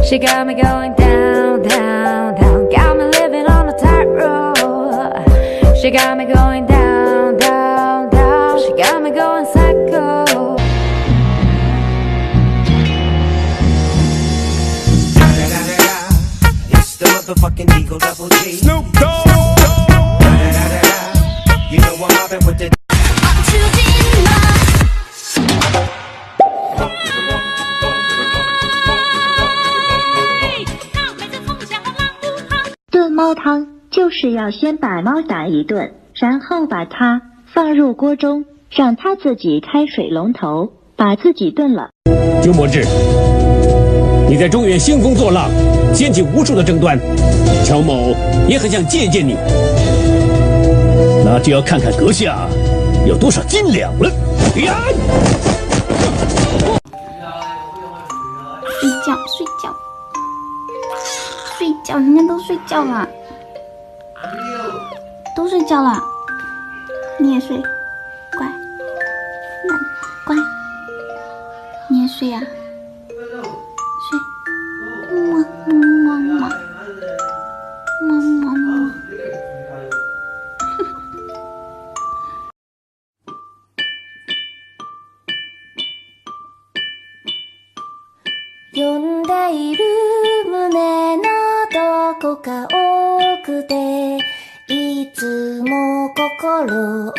She got me going down, down, down. Got me living on a tightrope. She got me going down, down, down. She got me going psycho. It's the motherfucking Eagle Double G. Snoop Dogg. You know I'm mobbing with the.炖猫汤就是要先把猫打一顿，然后把它放入锅中，让它自己开水龙头，把自己炖了。鸠摩智，你在中原兴风作浪，掀起无数的争端，乔某也很想见见你。那就要看看阁下有多少斤两了。呀！睡觉，睡觉，睡觉，人家都睡觉了，都睡觉了，你也睡，乖，那乖，你也睡呀、睡，么么么么，么么么。呼んでいる胸のどこか奥でいつも心を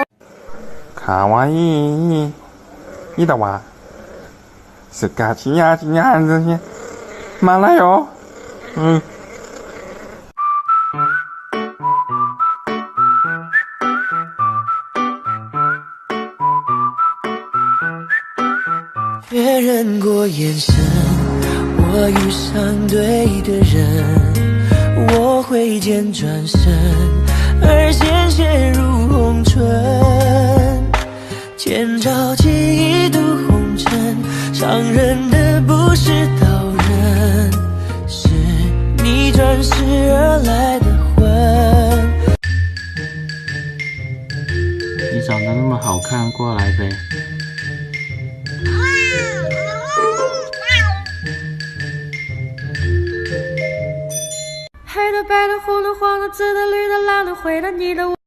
卡哇伊，伊达哇，是嘎奇呀奇呀这些，马来哟，确认过眼神，我遇上对的人，我挥剑转身，而鲜血如红唇，千朝记一度红尘，伤人的不是刀刃，是你转世而来的魂。你长得那么好看，过来呗。黑的、白的、红的、黄的、紫的、绿的、蓝的、灰的、你的。